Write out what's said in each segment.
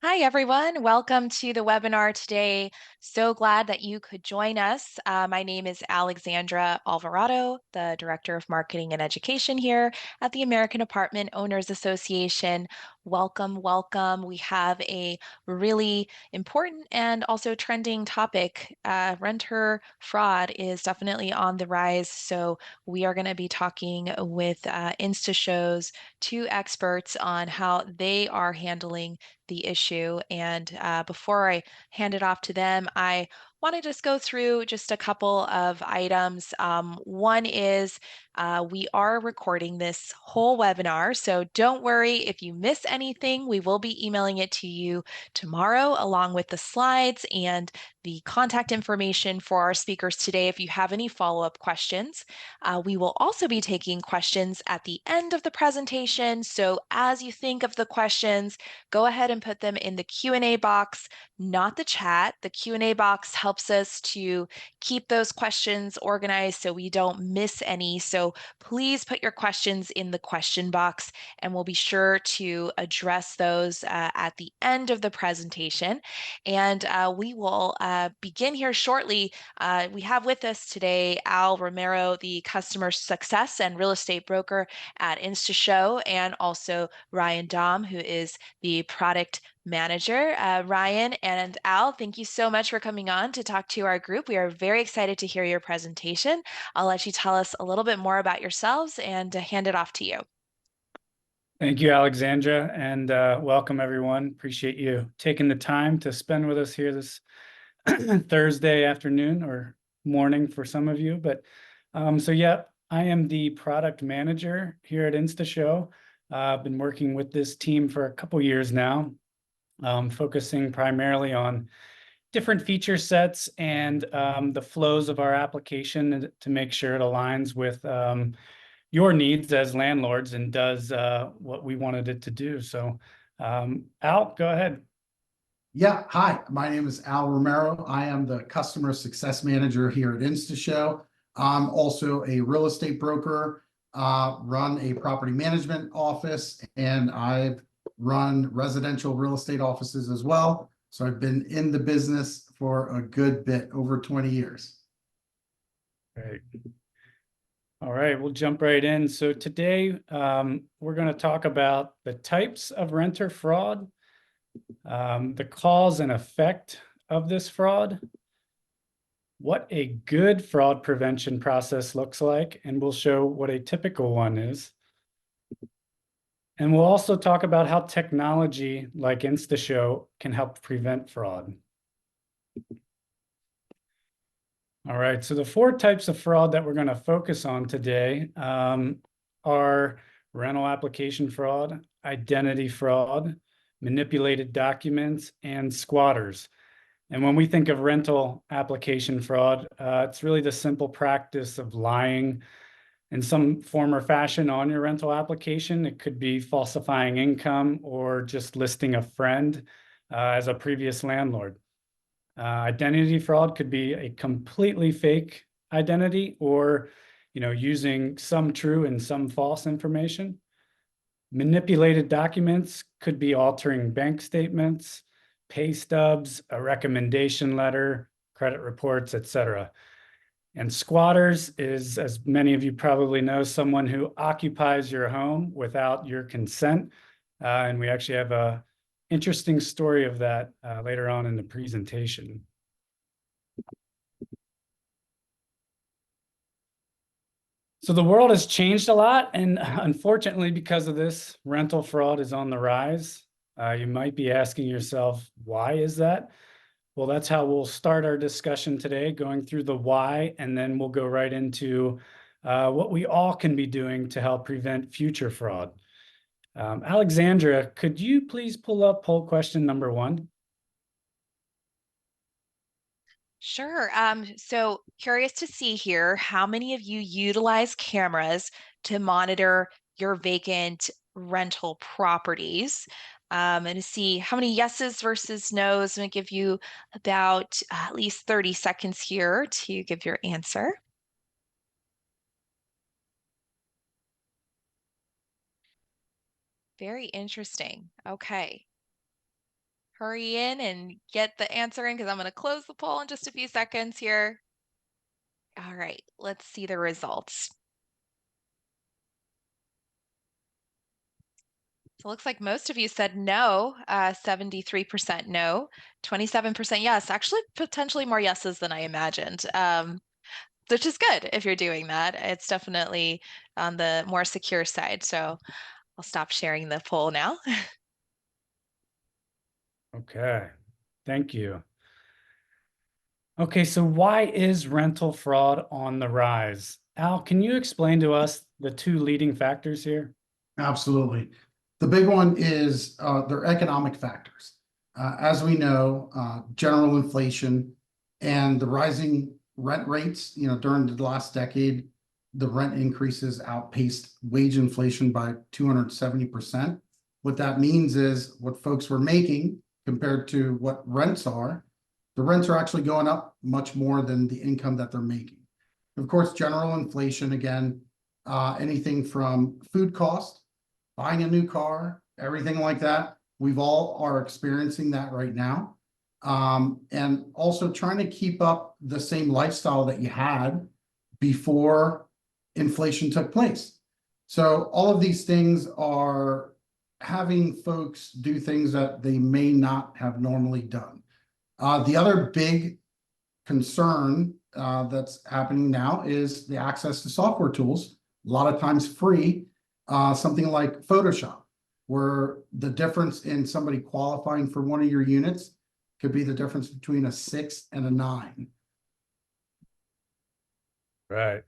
Hi, everyone. Welcome to the webinar today. So glad that you could join us. My name is Alexandra Alvarado, the Director of Marketing and Education here at the American Apartment Owners Association. Welcome, welcome. We have a really important and also trending topic. Renter fraud is definitely on the rise. So we are going to be talking with InstaShow's two experts on how they are handling the issue. And before I hand it off to them, I want to just go through just a couple of items. One is we are recording this whole webinar, so don't worry if you miss anything. We will be emailing it to you tomorrow along with the slides and the contact information for our speakers today if you have any follow-up questions. We will also be taking questions at the end of the presentation. So as you think of the questions, go ahead and put them in the Q&A box, not the chat. The Q&A box helps us to keep those questions organized so we don't miss any. So please put your questions in the question box and we'll be sure to address those at the end of the presentation. And we will begin here shortly. We have with us today Al Romero, the customer success and real estate broker at InstaShow, and also Ryan Dom, who is the product manager. Ryan and Al, thank you so much for coming on to talk to our group. We are very excited to hear your presentation. I'll let you tell us a little bit more about yourselves and hand it off to you. Thank you, Alexandra, and welcome everyone. Appreciate you taking the time to spend with us here this Thursday afternoon or morning for some of you. But so yeah, I am the product manager here at InstaShow. I've been working with this team for a couple years now, focusing primarily on different feature sets and the flows of our application to make sure it aligns with your needs as landlords and does what we wanted it to do. So Al, go ahead. Yeah, hi, my name is Al Romero. I am the customer success manager here at InstaShow. I'm also a real estate broker, run a property management office, and I've run residential real estate offices as well. So I've been in the business for a good bit, over 20 years. Great. All right, we'll jump right in. So today we're going to talk about the types of renter fraud, the cause and effect of this fraud, what a good fraud prevention process looks like, and we'll show what a typical one is. And we'll also talk about how technology like InstaShow can help prevent fraud. All right, so the four types of fraud that we're going to focus on today are rental application fraud, identity fraud, manipulated documents, and squatters. And when we think of rental application fraud, it's really the simple practice of lying in some form or fashion on your rental application. It could be falsifying income or just listing a friend as a previous landlord. Identity fraud could be a completely fake identity or, using some true and some false information. Manipulated documents could be altering bank statements, pay stubs, a recommendation letter, credit reports, etc. And squatters is, as many of you probably know, someone who occupies your home without your consent. And we actually have a interesting story of that later on in the presentation. So the world has changed a lot, and unfortunately, because of this, rental fraud is on the rise. You might be asking yourself, why is that? Well, that's how we'll start our discussion today, going through the why, and then we'll go right into what we all can be doing to help prevent future fraud. Alexandra, could you please pull up poll question number 1? Sure. So curious to see here, how many of you utilize cameras to monitor your vacant rental properties? And to see how many yeses versus nos. I'm going to give you about at least 30 seconds here to give your answer. Very interesting. Okay. hurry in and get the answer in because I'm going to close the poll in just a few seconds here. All right, let's see the results. So it looks like most of you said no, 73% no, 27% yes, actually potentially more yeses than I imagined, which is good if you're doing that. It's definitely on the more secure side. So I'll stop sharing the poll now. Okay, thank you. Okay, so why is rental fraud on the rise? Al, can you explain to us the two leading factors here? Absolutely. The big one is their economic factors. As we know, general inflation and the rising rent rates, during the last decade, the rent increases outpaced wage inflation by 270%. What that means is what folks were making compared to what rents are, the rents are actually going up much more than the income that they're making. Of course, general inflation, again, anything from food cost, buying a new car, everything like that. We've all are experiencing that right now. And also trying to keep up the same lifestyle that you had before inflation took place. So all of these things are having folks do things that they may not have normally done. The other big concern that's happening now is the access to software tools, a lot of times free, something like Photoshop, where the difference in somebody qualifying for one of your units could be the difference between a 6 and a 9. Right.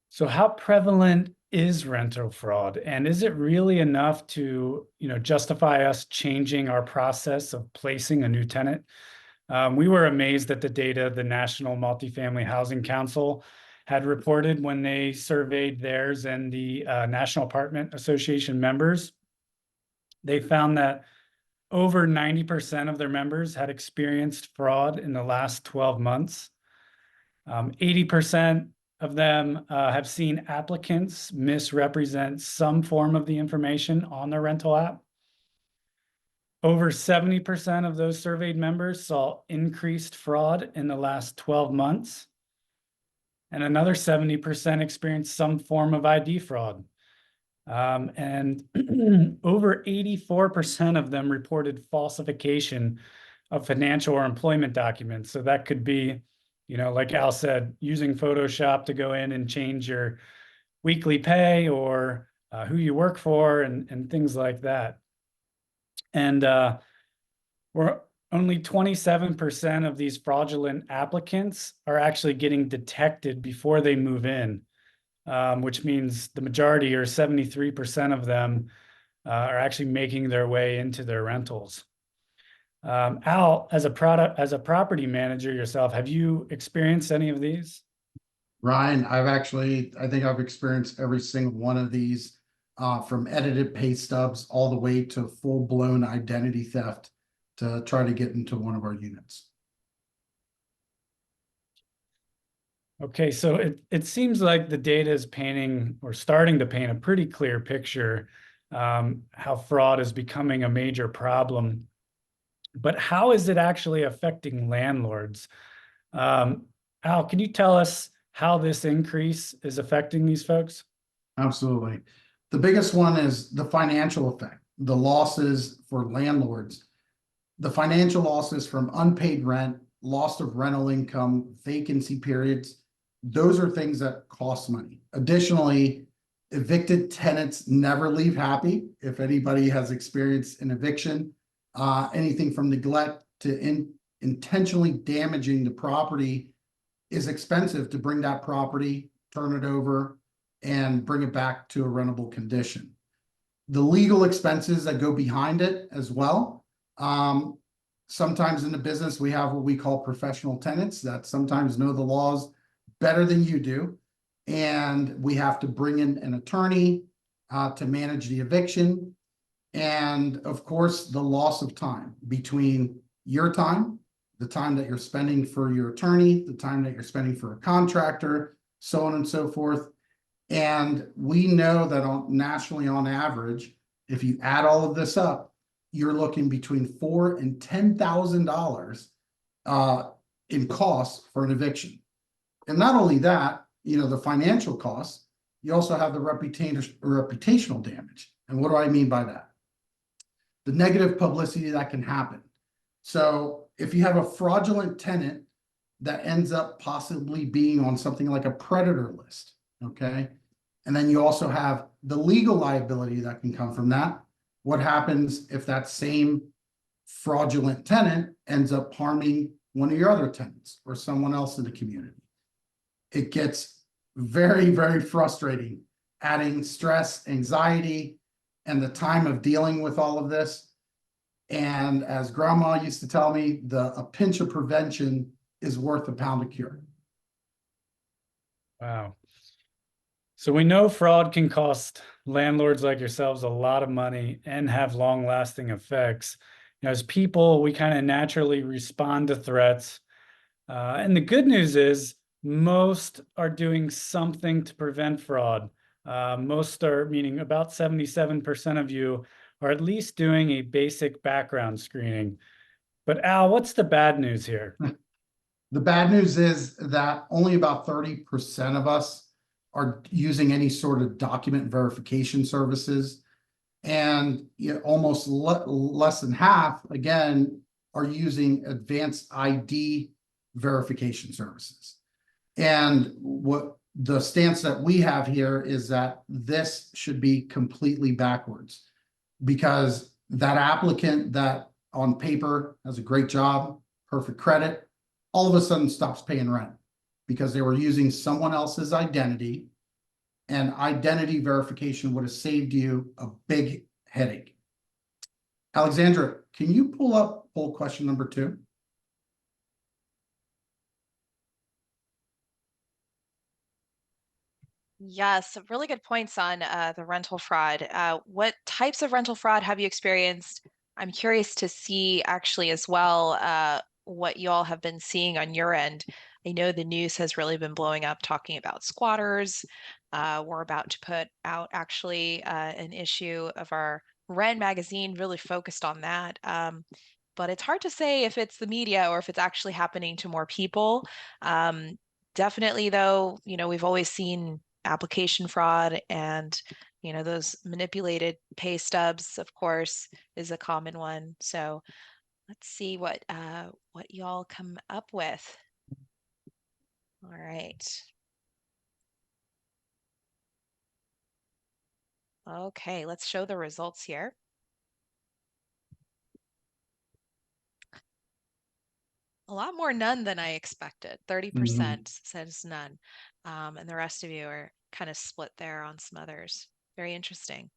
So how prevalent is rental fraud? And is it really enough to, justify us changing our process of placing a new tenant? We were amazed at the data the National Multifamily Housing Council had reported when they surveyed theirs and the National Apartment Association members. They found that over 90% of their members had experienced fraud in the last 12 months. 80% of them have seen applicants misrepresent some form of the information on their rental app. Over 70% of those surveyed members saw increased fraud in the last 12 months. And another 70% experienced some form of ID fraud. And over 84% of them reported falsification of financial or employment documents. So that could be, like Al said, using Photoshop to go in and change your weekly pay or who you work for and things like that. And we're only 27% of these fraudulent applicants are actually getting detected before they move in, which means the majority or 73% of them are actually making their way into their rentals. Al, as a property manager yourself, have you experienced any of these? Ryan, I think I've experienced every single one of these, from edited pay stubs all the way to full-blown identity theft to try to get into one of our units. Okay, so it seems like the data is painting or starting to paint a pretty clear picture, how fraud is becoming a major problem. But how is it actually affecting landlords? Al, can you tell us how this increase is affecting these folks? Absolutely. The biggest one is the financial effect, the losses for landlords, the financial losses from unpaid rent, loss of rental income, vacancy periods. Those are things that cost money. Additionally, evicted tenants never leave happy. If anybody has experienced an eviction, anything from neglect to intentionally damaging the property is expensive to bring that property, turn it over, and bring it back to a rentable condition. The legal expenses that go behind it as well. Sometimes in the business, we have what we call professional tenants that sometimes know the laws better than you do. And we have to bring in an attorney to manage the eviction. And of course, the loss of time between your time, the time that you're spending for your attorney, the time that you're spending for a contractor, so on and so forth. And we know that nationally on average, if you add all of this up, you're looking between $4,000 and $10,000 in costs for an eviction. And not only that, the financial costs, you also have the reputational damage. And what do I mean by that? The negative publicity that can happen. So if you have a fraudulent tenant that ends up possibly being on something like a predator list, okay? And then you also have the legal liability that can come from that. What happens if that same fraudulent tenant ends up harming one of your other tenants or someone else in the community? It gets very, very frustrating, adding stress, anxiety, and the time of dealing with all of this. And as grandma used to tell me, a pinch of prevention is worth a pound of cure. Wow. So we know fraud can cost landlords like yourselves a lot of money and have long-lasting effects. As people, we kind of naturally respond to threats. And the good news is most are doing something to prevent fraud. Most are, meaning about 77% of you are at least doing a basic background screening. But Al, what's the bad news here? The bad news is that only about 30% of us are using any sort of document verification services. And almost less than half, again, are using advanced ID verification services. And what the stance that we have here is that this should be completely backwards, because that applicant that on paper has a great job, perfect credit, all of a sudden stops paying rent because they were using someone else's identity, and identity verification would have saved you a big headache. Alexandra, can you pull up poll question number 2? Yes, really good points on the rental fraud. What types of rental fraud have you experienced? I'm curious to see actually as well what you all have been seeing on your end. I know the news has really been blowing up talking about squatters. We're about to put out actually an issue of our Ren magazine really focused on that. But it's hard to say if it's the media or if it's actually happening to more people. Um, Definitely, though, we've always seen application fraud and those manipulated pay stubs, of course, is a common one. So let's see what y'all come up with. All right. Okay, let's show the results here. A lot more none than I expected. 30% says none. And the rest of you are kind of split there on some others. Very interesting.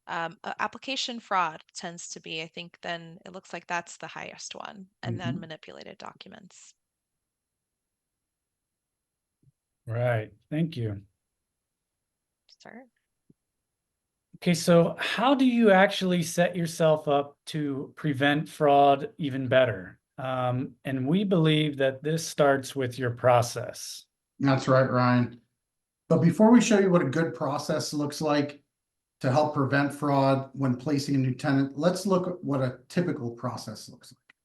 Application fraud tends to be, I think, then it looks like that's the highest one, and then manipulated documents. Right. Thank you. Sure. Okay, so how do you actually set yourself up to prevent fraud even better? And we believe that this starts with your process. That's right, Ryan. But before we show you what a good process looks like to help prevent fraud when placing a new tenant, let's look at what a typical process looks like.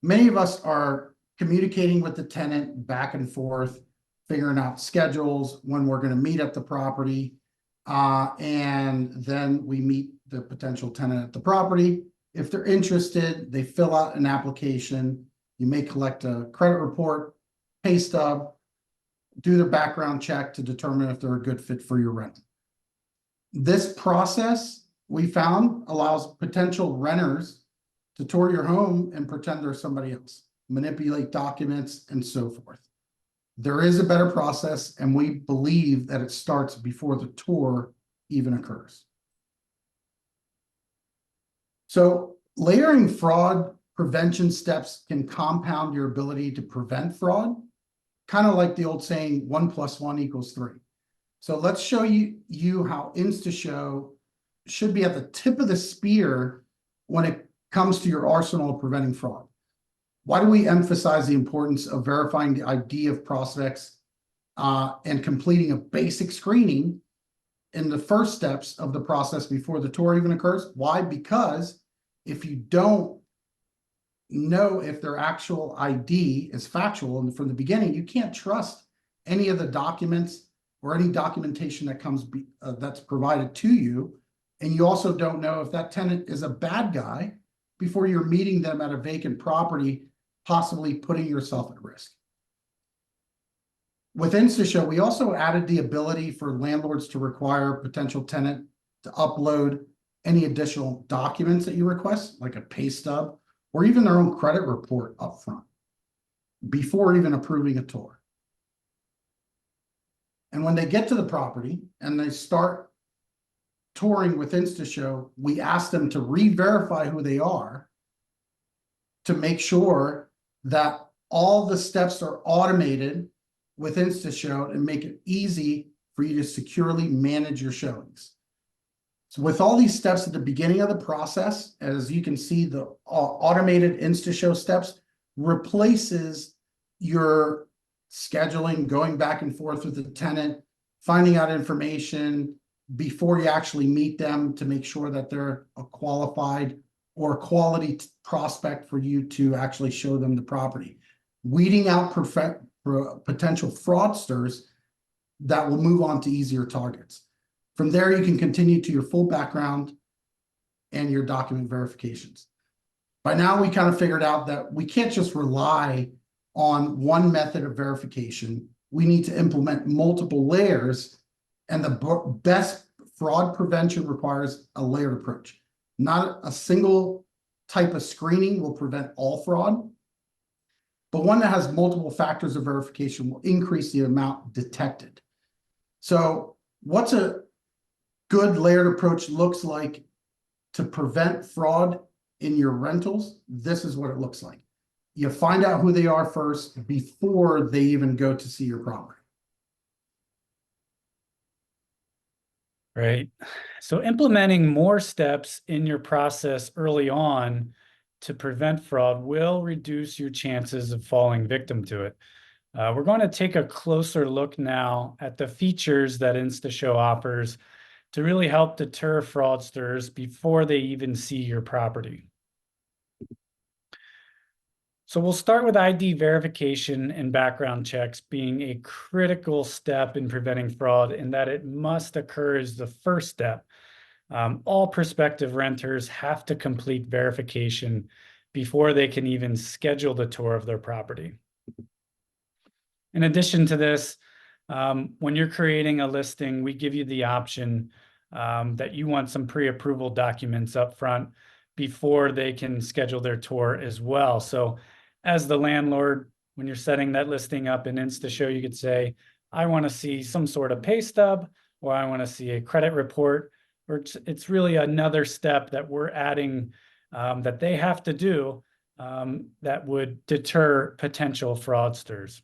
Many of us are communicating with the tenant back and forth, figuring out schedules, when we're going to meet at the property, and then we meet the potential tenant at the property. If they're interested, they fill out an application. You may collect a credit report, pay stub, do the background check to determine if they're a good fit for your rent. This process, we found, allows potential renters to tour your home and pretend they're somebody else, manipulate documents, and so forth. There is a better process, and we believe that it starts before the tour even occurs. So layering fraud prevention steps can compound your ability to prevent fraud, kind of like the old saying, 1 + 1 = 3. So let's show you how InstaShow should be at the tip of the spear when it comes to your arsenal of preventing fraud. Why do we emphasize the importance of verifying the ID of prospects and completing a basic screening in the first steps of the process before the tour even occurs? Why? Because If you don't know if their actual ID is factual, and from the beginning, you can't trust any of the documents or any documentation that that's provided to you. And you also don't know if that tenant is a bad guy before you're meeting them at a vacant property, possibly putting yourself at risk. With InstaShow, we also added the ability for landlords to require a potential tenant to upload any additional documents that you request, like a pay stub or even their own credit report up front before even approving a tour. And when they get to the property and they start touring with InstaShow, we ask them to re-verify who they are to make sure that all the steps are automated with InstaShow and make it easy for you to securely manage your showings. So with all these steps at the beginning of the process, as you can see, the automated InstaShow steps replaces your scheduling, going back and forth with the tenant, finding out information before you actually meet them to make sure that they're a qualified or a quality prospect for you to actually show them the property. Weeding out potential fraudsters that will move on to easier targets. From there, you can continue to your full background and your document verifications. By now, we kind of figured out that we can't just rely on one method of verification. We need to implement multiple layers, and the best fraud prevention requires a layered approach. Not a single type of screening will prevent all fraud, but one that has multiple factors of verification will increase the amount detected. So what's a good layered approach looks like to prevent fraud in your rentals? This is what it looks like. You find out who they are first before they even go to see your property. Right. So implementing more steps in your process early on to prevent fraud will reduce your chances of falling victim to it. We're going to take a closer look now at the features that InstaShow offers to really help deter fraudsters before they even see your property. So we'll start with ID verification and background checks being a critical step in preventing fraud, in that it must occur as the first step. All prospective renters have to complete verification before they can even schedule the tour of their property. In addition to this, when you're creating a listing, we give you the option that you want some pre-approval documents up front before they can schedule their tour as well. So as the landlord, when you're setting that listing up in InstaShow, you could say, I want to see some sort of pay stub, or I want to see a credit report, or it's really another step that we're adding that they have to do that would deter potential fraudsters.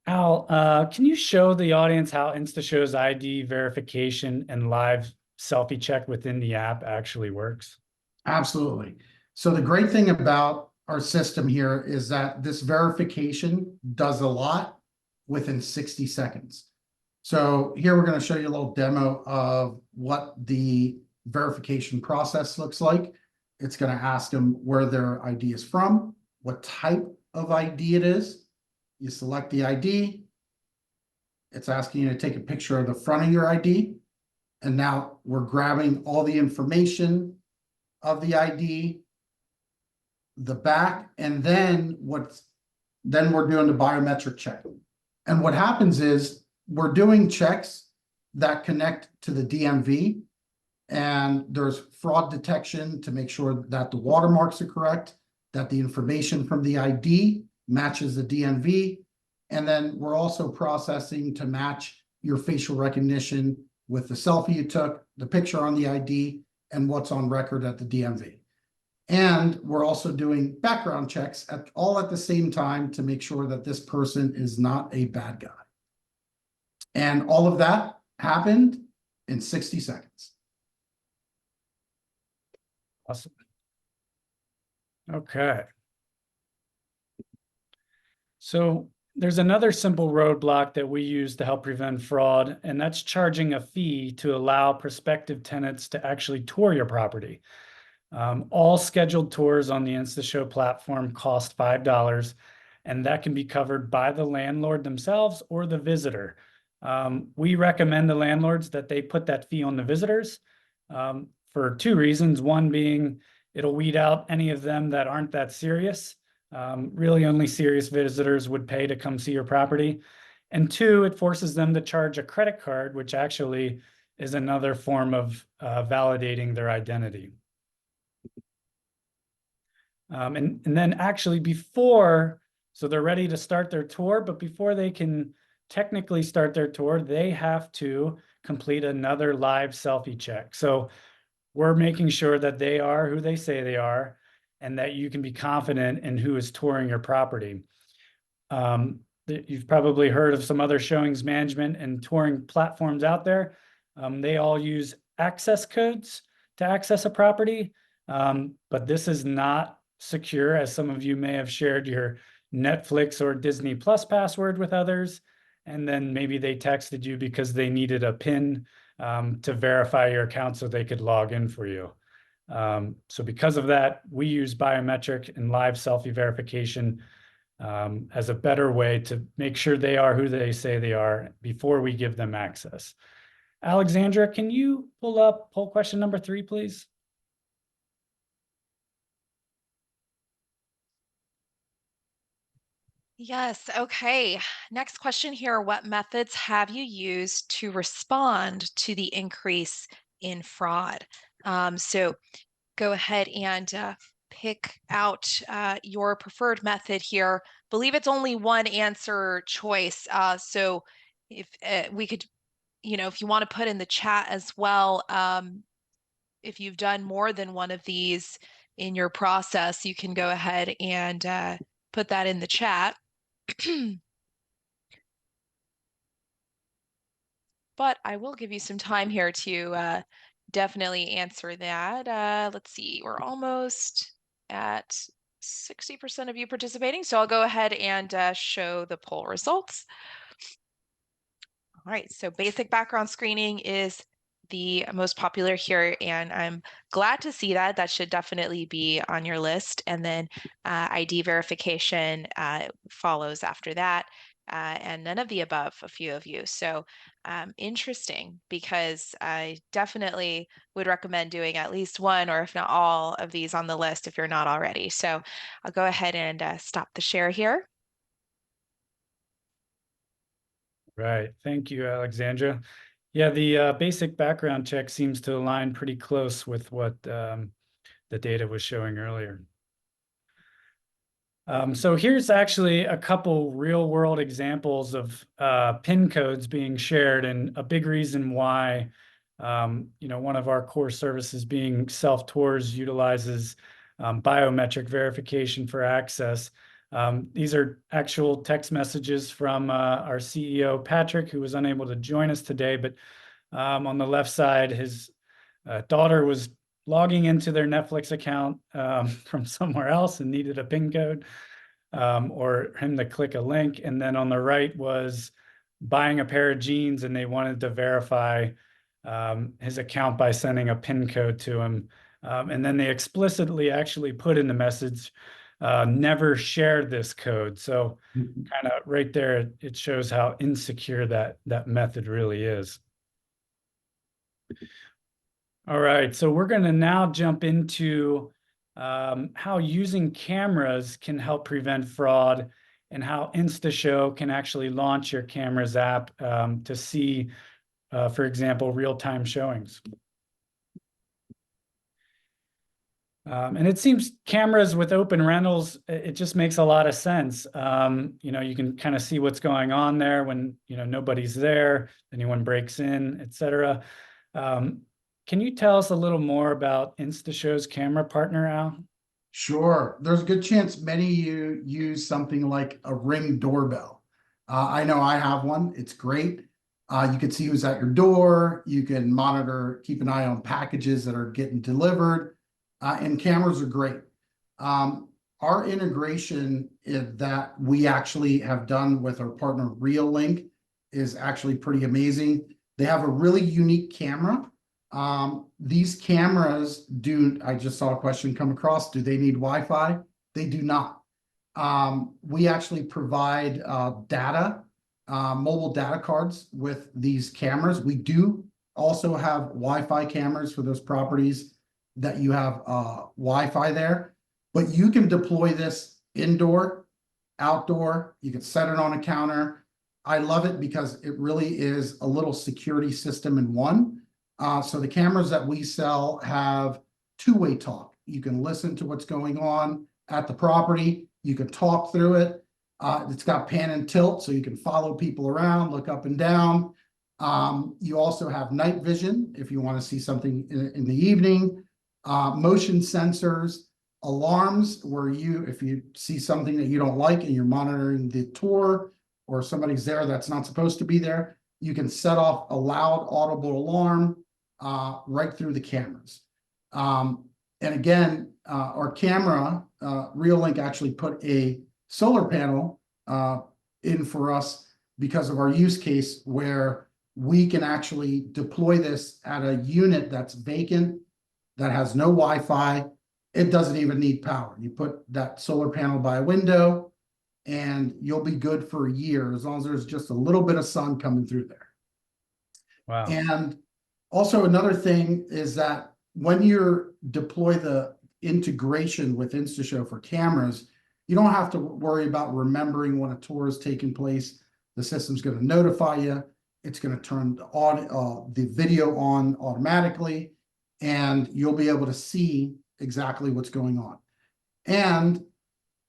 Al, can you show the audience how InstaShow's ID verification and live selfie check within the app actually works? Absolutely. So the great thing about our system here is that this verification does a lot within 60 seconds. So here we're going to show you a little demo of what the verification process looks like. It's going to ask them where their ID is from, what type of ID it is. You select the ID. It's asking you to take a picture of the front of your ID. And now we're grabbing all the information of the ID, the back, and then we're doing the biometric check. And what happens is we're doing checks that connect to the DMV, and there's fraud detection to make sure that the watermarks are correct, that the information from the ID matches the DMV, and then we're also processing to match your facial recognition with the selfie you took, the picture on the ID, and what's on record at the DMV. And we're also doing background checks all at the same time to make sure that this person is not a bad guy. And all of that happened in 60 seconds. Awesome. Okay. So there's another simple roadblock that we use to help prevent fraud, and that's charging a fee to allow prospective tenants to actually tour your property. All scheduled tours on the InstaShow platform cost $5, and that can be covered by the landlord themselves or the visitor. We recommend to landlords that they put that fee on the visitors for two reasons. One being it'll weed out any of them that aren't that serious. Really only serious visitors would pay to come see your property. And two, it forces them to charge a credit card, which actually is another form of validating their identity. And then actually so they're ready to start their tour, but before they can technically start their tour, they have to complete another live selfie check. So we're making sure that they are who they say they are and that you can be confident in who is touring your property. You've probably heard of some other showings management and touring platforms out there. They all use access codes to access a property, but this is not secure, as some of you may have shared your Netflix or Disney Plus password with others, and then maybe they texted you because they needed a PIN to verify your account so they could log in for you. So because of that, we use biometric and live selfie verification as a better way to make sure they are who they say they are before we give them access. Alexandra, can you pull up poll question number 3, please? Yes. Okay. Next question here. What methods have you used to respond to the increase in fraud? So go ahead and pick out your preferred method here. Believe it's only one answer choice. So if we could, if you want to put in the chat as well, if you've done more than one of these in your process, you can go ahead and put that in the chat. But I will give you some time here to definitely answer that. Let's see, we're almost at 60% of you participating, so I'll go ahead and show the poll results. All right, so basic background screening is the most popular here, and I'm glad to see that. That should definitely be on your list. And then ID verification follows after that, and none of the above, a few of you. So interesting, because I definitely would recommend doing at least one, or if not all of these on the list if you're not already. So I'll go ahead and stop the share here. Right. Thank you, Alexandra. Yeah, the basic background check seems to align pretty close with what the data was showing earlier. So here's actually a couple real world examples of PIN codes being shared, and a big reason why one of our core services being self-tours utilizes biometric verification for access. These are actual text messages from our CEO, Patrick, who was unable to join us today, but on the left side, his daughter was logging into their Netflix account from somewhere else and needed a PIN code or him to click a link. And then on the right was buying a pair of jeans, and they wanted to verify his account by sending a PIN code to him. And then they explicitly actually put in the message, never share this code. So kind of right there, it shows how insecure that method really is. All right, so we're going to now jump into how using cameras can help prevent fraud, and how InstaShow can actually launch your cameras app to see, for example, real-time showings. And it seems cameras with open rentals, it just makes a lot of sense. You can kind of see what's going on there when, nobody's there, anyone breaks in, etc. Can you tell us a little more about InstaShow's camera partner, Al? Sure. There's a good chance many of you use something like a Ring doorbell. I know I have one. It's great. You can see who's at your door. You can monitor, keep an eye on packages that are getting delivered, and cameras are great. our integration that we actually have done with our partner RealLink is actually pretty amazing. They have a really unique camera. These cameras I just saw a question come across, do they need Wi-Fi? They do not. We actually provide data, mobile data cards with these cameras. We do also have Wi-Fi cameras for those properties that you have Wi-Fi there, but you can deploy this indoor, outdoor. You can set it on a counter. I love it because it really is a little security system in one. So the cameras that we sell have two-way talk. You can listen to what's going on at the property. You can talk through it. It's got pan and tilt, so you can follow people around, look up and down. You also have night vision if you want to see something in the evening. Motion sensors, alarms where if you see something that you don't like and you're monitoring the tour or somebody's there that's not supposed to be there, you can set off a loud audible alarm right through the cameras. And again, our camera, RealLink actually put a solar panel in for us because of our use case where we can actually deploy this at a unit that's vacant, that has no Wi-Fi. It doesn't even need power. You put that solar panel by a window and you'll be good for a year as long as there's just a little bit of sun coming through there. Wow. And also another thing is that when you deploy the integration with InstaShow for cameras, you don't have to worry about remembering when a tour is taking place. The system's going to notify you. It's going to turn the video on automatically, and you'll be able to see exactly what's going on. And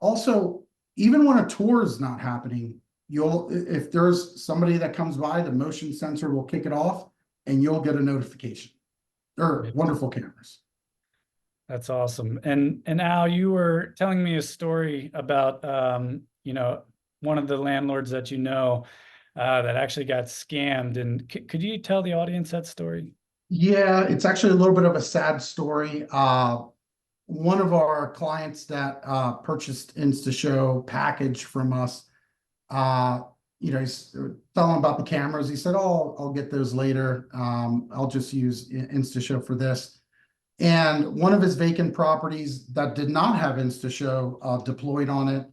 also, even when a tour is not happening, if there's somebody that comes by, the motion sensor will kick it off and you'll get a notification. They're wonderful cameras. That's awesome. And Al, you were telling me a story about one of the landlords that that actually got scammed. And could you tell the audience that story? Yeah, it's actually a little bit of a sad story. One of our clients that purchased InstaShow package from us, he's telling about the cameras. He said, "Oh, I'll get those later. I'll just use InstaShow for this." And one of his vacant properties that did not have InstaShow deployed on it,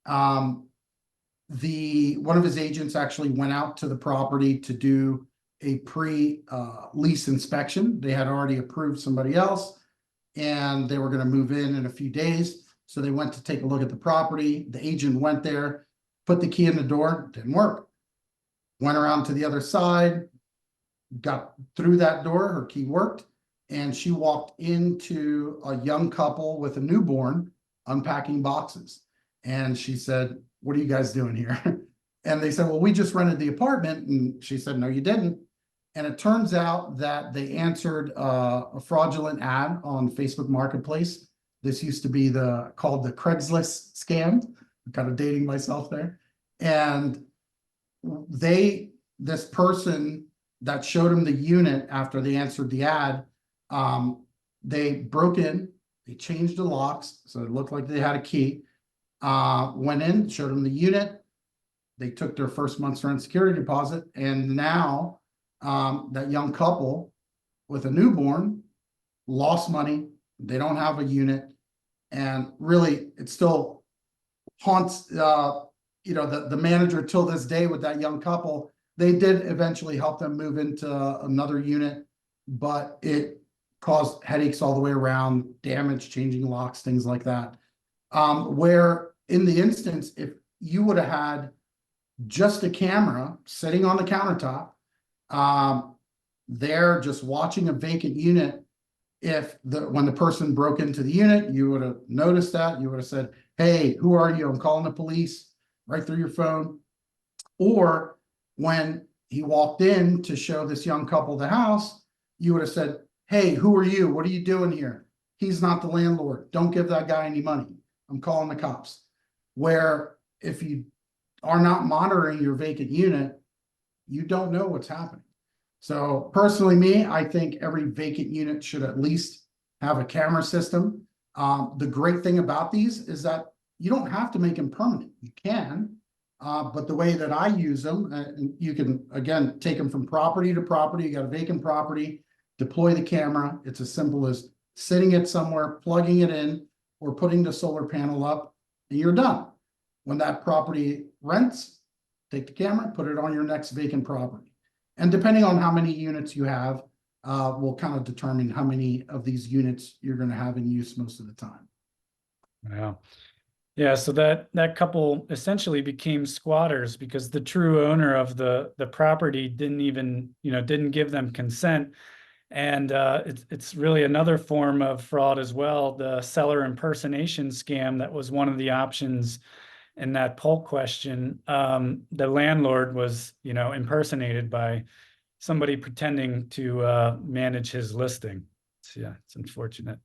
one of his agents actually went out to the property to do a pre-lease inspection. They had already approved somebody else, and they were going to move in a few days. So they went to take a look at the property. The agent went there, put the key in the door, didn't work. Went around to the other side, got through that door, her key worked, and she walked into a young couple with a newborn unpacking boxes. And she said, "What are you guys doing here?" And they said, "Well, we just rented the apartment." And she said, "No, you didn't." And it turns out that they answered a fraudulent ad on Facebook Marketplace. This used to be called the Craigslist scam. I'm kind of dating myself there. And this person that showed them the unit after they answered the ad, they broke in, they changed the locks, so it looked like they had a key, went in, showed them the unit, they took their first month's rent security deposit, and now that young couple with a newborn lost money, they don't have a unit, and really it still haunts the manager till this day with that young couple. They did eventually help them move into another unit, but it caused headaches all the way around, damage, changing locks, things like that. Where in the instance, if you would have had just a camera sitting on the countertop, they're just watching a vacant unit, when the person broke into the unit, you would have noticed that. You would have said, "Hey, who are you? I'm calling the police," right through your phone. Or when he walked in to show this young couple the house, you would have said, "Hey, who are you? What are you doing here? He's not the landlord. Don't give that guy any money. I'm calling the cops." Where if you are not monitoring your vacant unit, you don't know what's happening. So personally, I think every vacant unit should at least have a camera system. The great thing about these is that you don't have to make them permanent. You can, but the way that I use them, and you can, again, take them from property to property. You got a vacant property, deploy the camera. It's as simple as sitting it somewhere, plugging it in, or putting the solar panel up, and you're done. When that property rents, take the camera, put it on your next vacant property. And depending on how many units you have, will kind of determine how many of these units you're going to have in use most of the time. Wow. Yeah, so that couple essentially became squatters because the true owner of the property didn't even, didn't give them consent. And it's really another form of fraud as well. The seller impersonation scam that was one of the options in that poll question. The landlord was, impersonated by somebody pretending to manage his listing. So, yeah, it's unfortunate.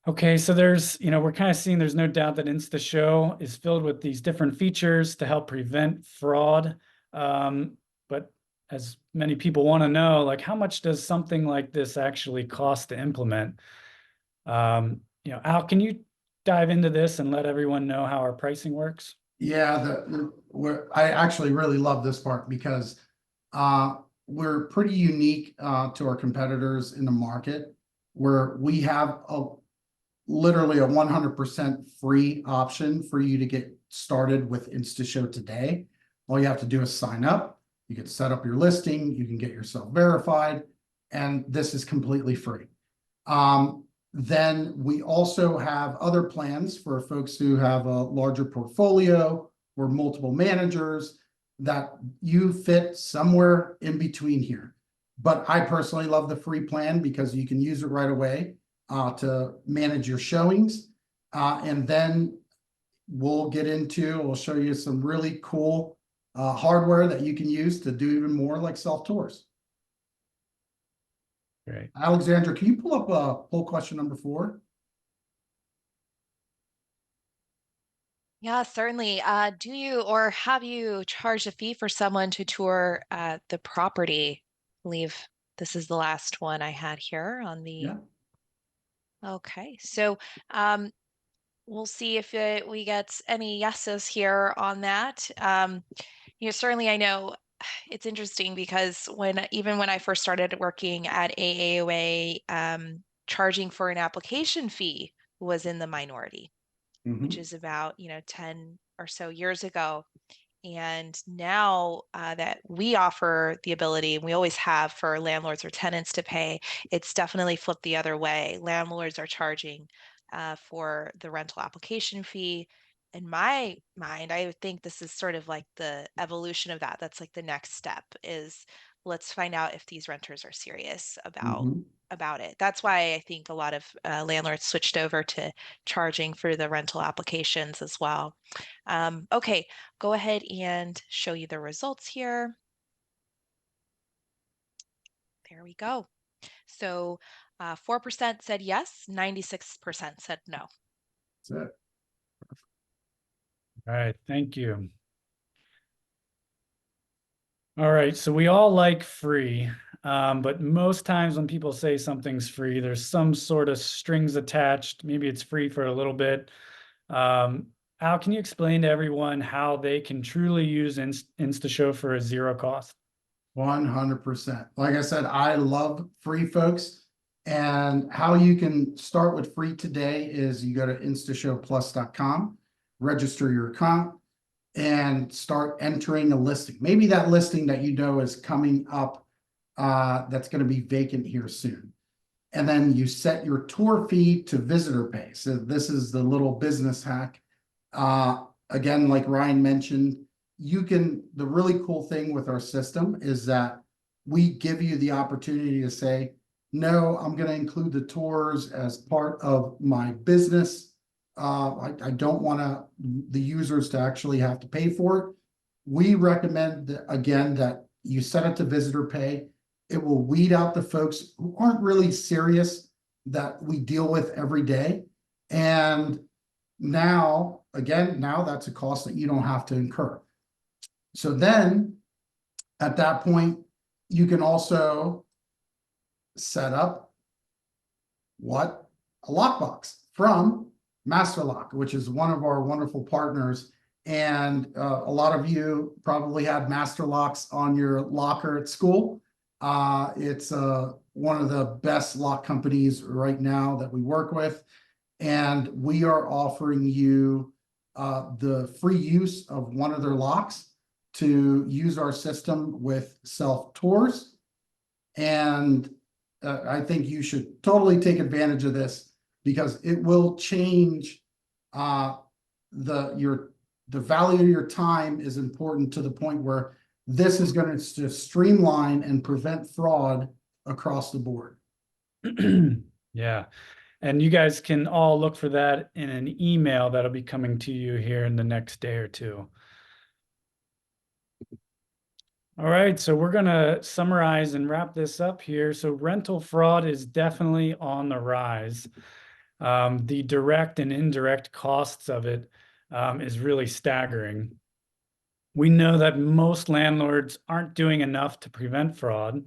Okay, so we're kind of seeing there's no doubt that InstaShow is filled with these different features to help prevent fraud. But as many people want to know, like, how much does something like this actually cost to implement? Al, can you dive into this and let everyone know how our pricing works? Yeah, I actually really love this part because we're pretty unique to our competitors in the market, where we have literally a 100% free option for you to get started with InstaShow today. All you have to do is sign up. You can set up your listing. You can get yourself verified, and this is completely free. Then we also have other plans for folks who have a larger portfolio or multiple managers that you fit somewhere in between here. But I personally love the free plan because you can use it right away to manage your showings. And then we'll show you some really cool hardware that you can use to do even more, like self-tours. Great. Alexandra, can you pull up poll question number 4? Yeah, certainly. Do you or have you charged a fee for someone to tour the property? I believe this is the last one I had here on the. Yeah. Okay, so we'll see if we get any yeses here on that. Certainly I know it's interesting because even when I first started working at AAOA, charging for an application fee was in the minority, which is about 10 or so years ago. And now that we offer the ability, and we always have for landlords or tenants to pay, it's definitely flipped the other way. Landlords are charging for the rental application fee. In my mind, I think this is sort of like the evolution of that. That's like the next step is let's find out if these renters are serious about it. That's why I think a lot of landlords switched over to charging for the rental applications as well. Okay, go ahead and show you the results here. There we go. So 4% said yes, 96% said no. That's it. All right, thank you. All right, so we all like free, but most times when people say something's free, there's some sort of strings attached. Maybe it's free for a little bit. Al, can you explain to everyone how they can truly use InstaShow for a zero cost? 100%. Like I said, I love free, folks. And how you can start with free today is you go to instashowplus.com, register your account, and start entering a listing. Maybe that listing that is coming up that's going to be vacant here soon. And then you set your tour fee to visitor pay. So this is the little business hack. Again, like Ryan mentioned, the really cool thing with our system is that we give you the opportunity to say, no, I'm going to include the tours as part of my business. I don't want the users to actually have to pay for it. We recommend that, again, that you set it to visitor pay. It will weed out the folks who aren't really serious that we deal with every day. And now that's a cost that you don't have to incur. So then at that point, you can also set up what a lockbox from Master Lock, which is one of our wonderful partners. And a lot of you probably had Master Locks on your locker at school. It's one of the best lock companies right now that we work with. And we are offering you the free use of one of their locks to use our system with self tours. And I think you should totally take advantage of this because it will change the value of your time is important to the point where this is going to just streamline and prevent fraud across the board. Yeah. And you guys can all look for that in an email that'll be coming to you here in the next day or two. All right, so we're going to summarize and wrap this up here. So rental fraud is definitely on the rise. The direct and indirect costs of it is really staggering. We know that most landlords aren't doing enough to prevent fraud.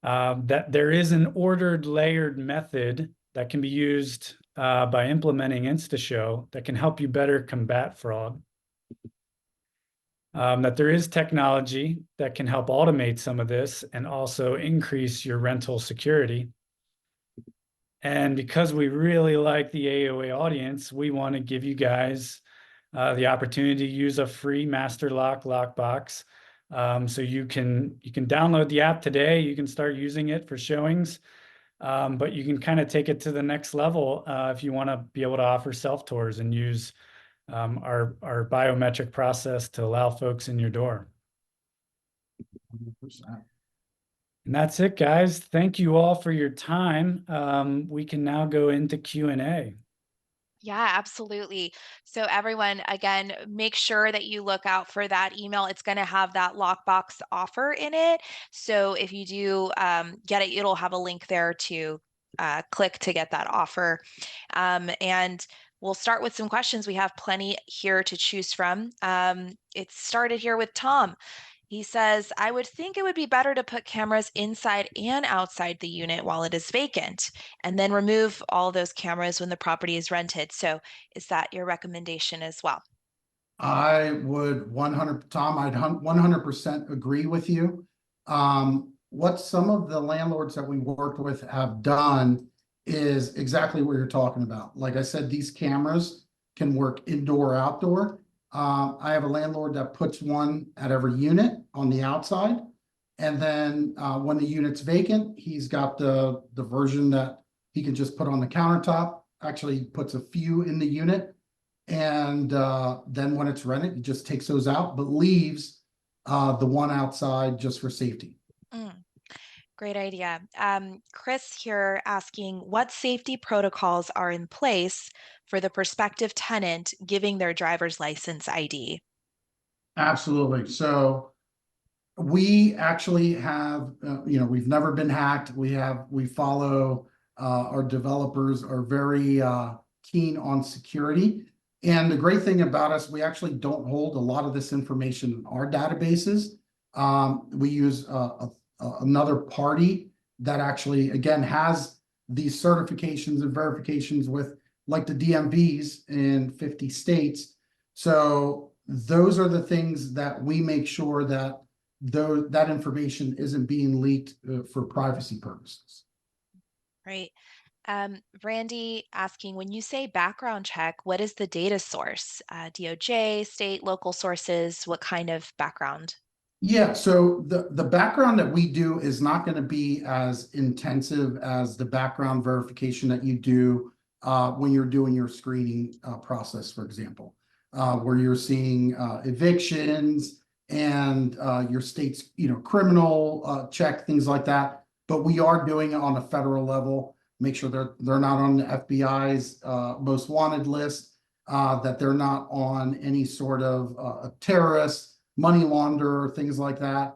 That there is an ordered, layered method that can be used by implementing InstaShow that can help you better combat fraud. That there is technology that can help automate some of this and also increase your rental security. And because we really like the AOA audience, we want to give you guys the opportunity to use a free Master Lock lockbox. So you can download the app today. You can start using it for showings, but you can kind of take it to the next level if you want to be able to offer self tours and use our biometric process to allow folks in your door. 100%. And that's it, guys. Thank you all for your time. We can now go into Q&A. Yeah, absolutely. So everyone, again, make sure that you look out for that email. It's going to have that lockbox offer in it. So if you do get it, it'll have a link there to click to get that offer. And we'll start with some questions. We have plenty here to choose from. It started here with Tom. He says, I would think it would be better to put cameras inside and outside the unit while it is vacant, and then remove all those cameras when the property is rented. So is that your recommendation as well? I would 100, Tom, I'd 100% agree with you. What some of the landlords that we worked with have done is exactly what you're talking about. Like I said, these cameras can work indoor, outdoor. I have a landlord that puts one at every unit on the outside. And then when the unit's vacant, he's got the version that he can just put on the countertop. Actually, he puts a few in the unit. And then when it's rented, he just takes those out, but leaves the one outside just for safety. Great idea. Chris here asking, what safety protocols are in place for the prospective tenant giving their driver's license ID? Absolutely. So we actually have, we've never been hacked. We follow, our developers are very keen on security. And the great thing about us, we actually don't hold a lot of this information in our databases. We use another party that actually, again, has these certifications and verifications with like the DMVs in 50 states. So those are the things that we make sure that that information isn't being leaked for privacy purposes. Right. Randy asking, when you say background check, what is the data source? DOJ, state, local sources, what kind of background? Yeah, so the background that we do is not going to be as intensive as the background verification that you do when you're doing your screening process, for example, where you're seeing evictions and your state's criminal check, things like that. But we are doing it on a federal level. Make sure they're not on the FBI's most wanted list, that they're not on any sort of a terrorist, money launderer, things like that.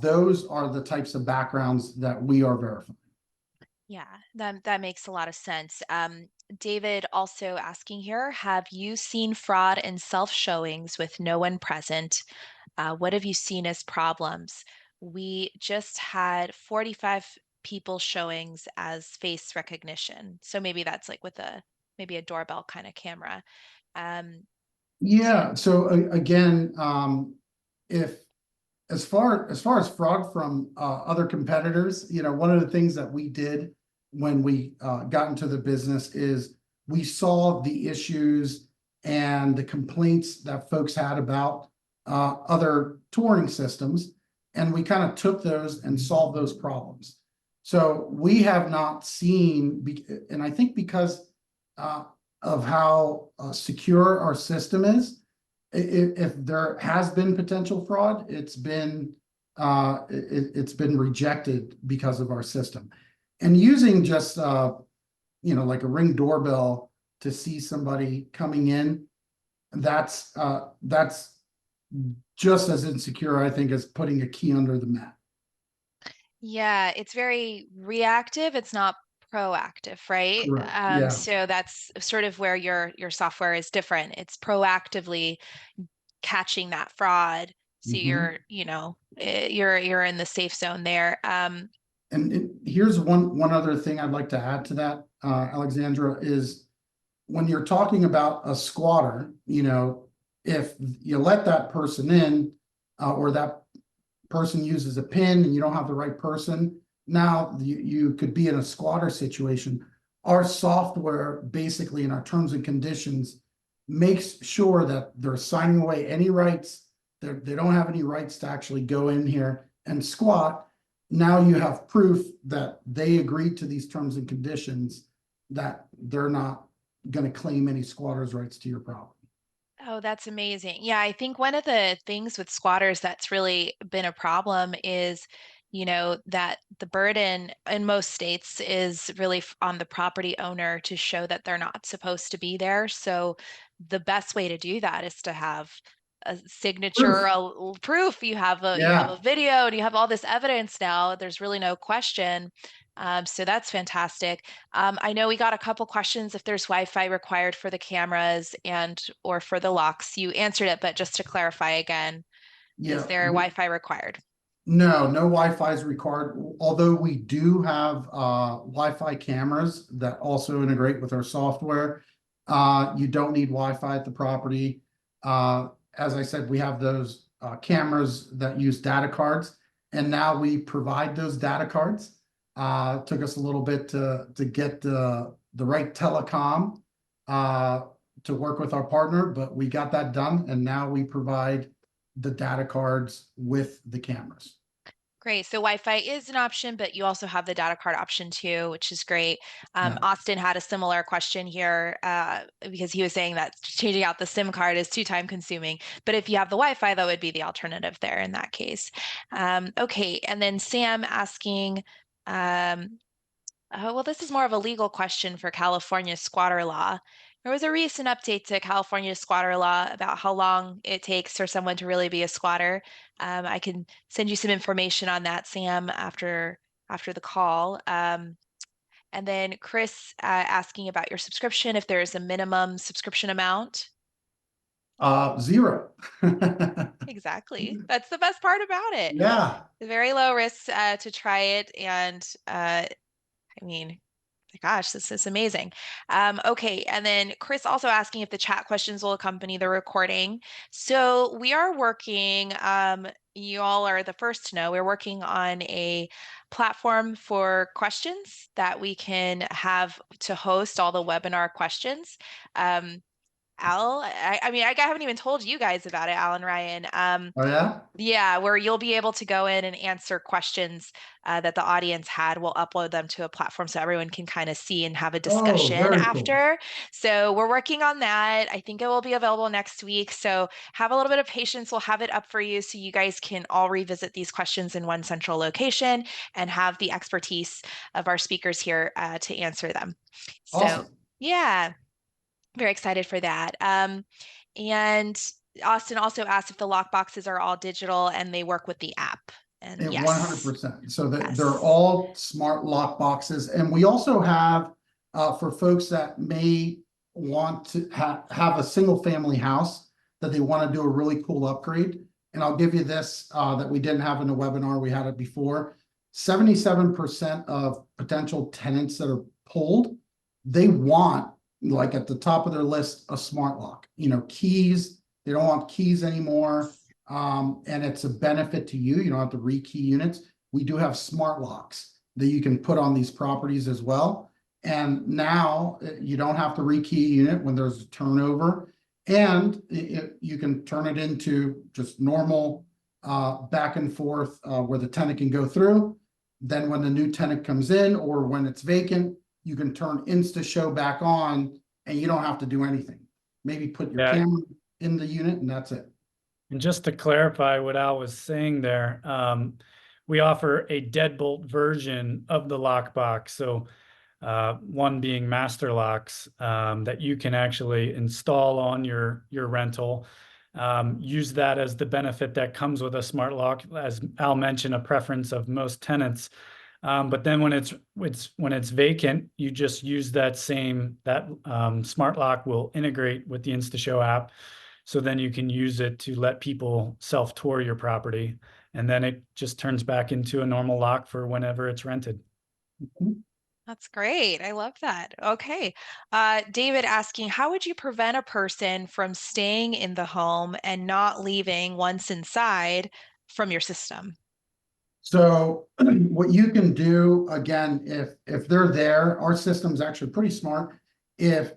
Those are the types of backgrounds that we are verifying. Yeah, that makes a lot of sense. David also asking here, have you seen fraud in self-showings with no one present? What have you seen as problems? We just had 45 people showings as face recognition. So maybe that's like with maybe a doorbell kind of camera. Um, Yeah. So again, if as far as fraud from other competitors, one of the things that we did when we got into the business is we saw the issues and the complaints that folks had about other touring systems, and we kind of took those and solved those problems. So we have not seen, and I think because uh, of how secure our system is, if there has been potential fraud, it's been rejected because of our system. And using just like a Ring doorbell to see somebody coming in, that's just as insecure, I think, as putting a key under the mat. Yeah, it's very reactive. It's not proactive, right? Correct. Yeah. So that's sort of where your software is different. It's proactively catching that fraud. So Mhm. you're in the safe zone there. And here's one other thing I'd like to add to that, Alexandra, is when you're talking about a squatter, if you let that person in, or that person uses a PIN and you don't have the right person, now you could be in a squatter situation. Our software, basically in our terms and conditions, makes sure that they're signing away any rights. They don't have any rights to actually go in here and squat. Now you have proof that they agreed to these terms and conditions, that they're not going to claim any squatters' rights to your property. Oh, that's amazing. Yeah, I think one of the things with squatters that's really been a problem is, that the burden in most states is really on the property owner to show that they're not supposed to be there. So the best way to do that is to have a signature, Proof. proof. You have a Yeah. video and you have all this evidence now. There's really no question. So that's fantastic. I know we got a couple questions if there's Wi-Fi required for the cameras and or for the locks. You answered it, but just to clarify again, is Yeah. there Wi-Fi required? No Wi-Fi is required, although we do have Wi-Fi cameras that also integrate with our software. You don't need Wi-Fi at the property. As I said, we have those cameras that use data cards, and now we provide those data cards. It took us a little bit to get the right telecom to work with our partner, but we got that done, and now we provide the data cards with the cameras. Great. So Wi-Fi is an option, but you also have the data card option too, which is great. Yeah. Austin had a similar question here because he was saying that changing out the SIM card is too time consuming. But if you have the Wi-Fi, that would be the alternative there in that case. Okay. And then Sam asking, um, well, this is more of a legal question for California squatter law. There was a recent update to California squatter law about how long it takes for someone to really be a squatter. I can send you some information on that, Sam, after the call. And then Chris asking about your subscription, if there is a minimum subscription amount. Zero. Exactly. That's the best part about it. Yeah. Very low risk to try it, and I mean, gosh, this is amazing. Okay, and then Chris also asking if the chat questions will accompany the recording. So we are working, you all are the first to know, we're working on a platform for questions that we can have to host all the webinar questions. Al, I mean, I haven't even told you guys about it, Al and Ryan. Oh yeah. Yeah, where you'll be able to go in and answer questions that the audience had. We'll upload them to a platform so everyone can kind of see and have a Oh, discussion very cool. after. So we're working on that. I think it will be available next week. So have a little bit of patience. We'll have it up for you so you guys can all revisit these questions in one central location and have the expertise of our speakers here to answer them. So Awesome. yeah, very excited for that. And Austin also asked if the lock boxes are all digital and they work with the app. And And yes, 100%. So that they're yes. all smart lock boxes. And we also have, for folks that may want to have a single family house that they want to do a really cool upgrade. And I'll give you this that we didn't have in the webinar. We had it before. 77% of potential tenants that are pulled, they want, like at the top of their list, a smart lock. Keys, they don't want keys anymore. And it's a benefit to you. You don't have to rekey units. We do have smart locks that you can put on these properties as well. And now you don't have to rekey a unit when there's a turnover. And you can turn it into just normal back and forth where the tenant can go through. Then when the new tenant comes in or when it's vacant, you can turn InstaShow back on and you don't have to do anything. Maybe put your Yeah. camera in the unit and that's it. And just to clarify what Al was saying there, we offer a deadbolt version of the lockbox. So one being master locks that you can actually install on your rental. Use that as the benefit that comes with a smart lock, as Al mentioned, a preference of most tenants. But then when it's vacant, you just use that smart lock will integrate with the InstaShow app. So then you can use it to let people self-tour your property. And then it just turns back into a normal lock for whenever it's rented. That's great. I love that. Okay. David asking, how would you prevent a person from staying in the home and not leaving once inside from your system? So what you can do, again, if they're there, our system's actually pretty smart. If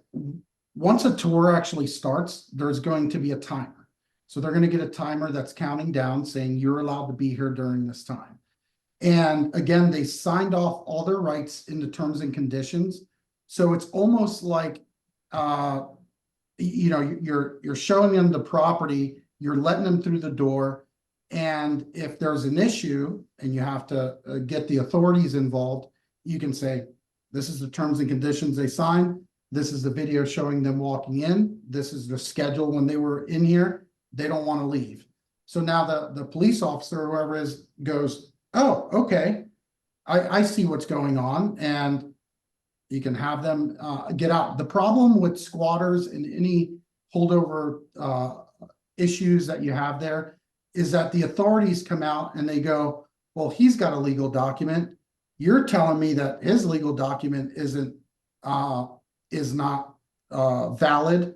once a tour actually starts, there's going to be a timer. So they're going to get a timer that's counting down saying you're allowed to be here during this time. And again, they signed off all their rights in the terms and conditions. So it's almost like you're showing them the property, you're letting them through the door. And if there's an issue and you have to get the authorities involved, you can say, this is the terms and conditions they signed. This is the video showing them walking in. This is the schedule when they were in here. They don't want to leave. So now the police officer, or whoever is, goes, oh, okay, I see what's going on. And you can have them get out. The problem with squatters and any holdover issues that you have there is that the authorities come out and they go, well, he's got a legal document. You're telling me that his legal document is not valid,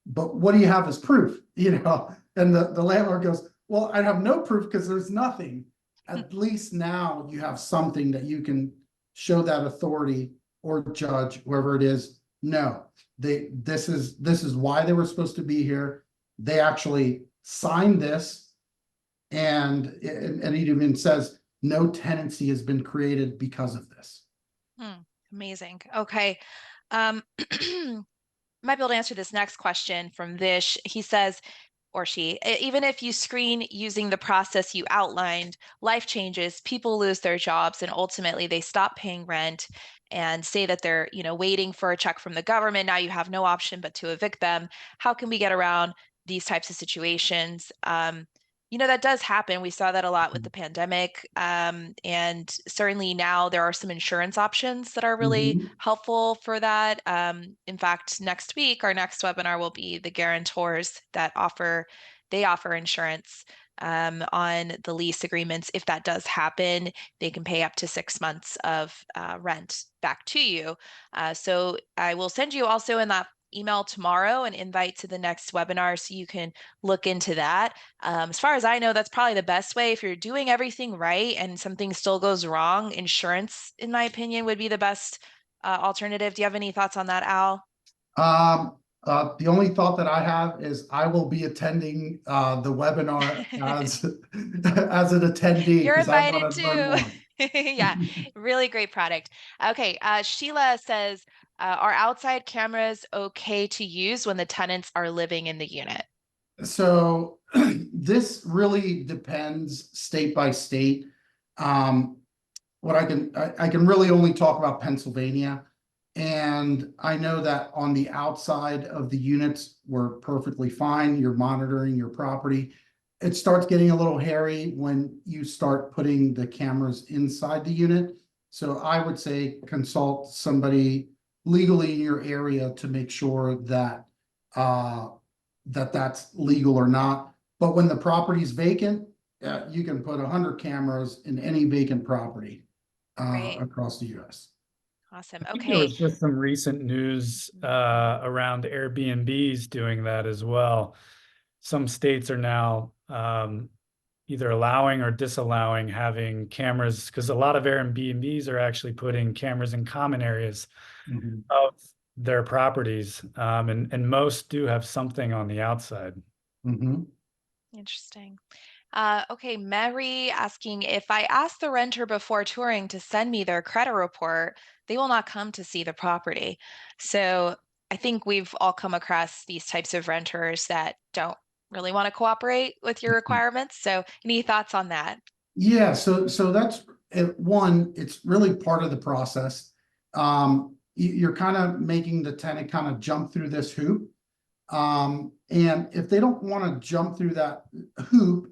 but what do you have as proof? And the landlord goes, well, I have no proof because there's nothing. At least now you have something that you can show that authority or judge, whoever it is. No, this is why they were supposed to be here. They actually signed this. And it even says no tenancy has been created because of this. Amazing. Okay. Might be able to answer this next question from Vish. He says, or she, even if you screen using the process you outlined, life changes, people lose their jobs, and ultimately they stop paying rent and say that they're, waiting for a check from the government. Now you have no option but to evict them. How can we get around these types of situations? That does happen. We saw that a lot with the pandemic. And certainly now there are some insurance options that are really helpful for that. In fact, next week, our next webinar will be the guarantors that offer insurance on the lease agreements. If that does happen, they can pay up to 6 months of rent back to you. So I will send you also in that email tomorrow an invite to the next webinar so you can look into that. As far as I know, that's probably the best way. If you're doing everything right and something still goes wrong, insurance, in my opinion, would be the best alternative. Do you have any thoughts on that, Al? The only thought that I have is I will be attending the webinar as as an attendee You're because I want invited to learn too. more. Yeah, really great product. Okay, Sheila says, are outside cameras okay to use when the tenants are living in the unit? So this really depends state by state. What I can really only talk about Pennsylvania. And I know that on the outside of the units, we're perfectly fine. You're monitoring your property. It starts getting a little hairy when you start putting the cameras inside the unit. So I would say consult somebody legally in your area to make sure that that's legal or not. But when the property's vacant, you can put 100 cameras in any vacant property. Great. across the US. Awesome. I think there Okay. was just some recent news around Airbnbs doing that as well. Some states are now either allowing or disallowing having cameras, because a lot of Airbnbs are actually putting cameras in common areas Mhm. of their properties, and most do have something on the outside. Mhm. Interesting. Okay, Mary asking if I ask the renter before touring to send me their credit report, they will not come to see the property. So I think we've all come across these types of renters that don't really want to cooperate with your requirements. So any thoughts on that? Yeah, so that's one, it's really part of the process. You're kind of making the tenant kind of jump through this hoop. And if they don't want to jump through that hoop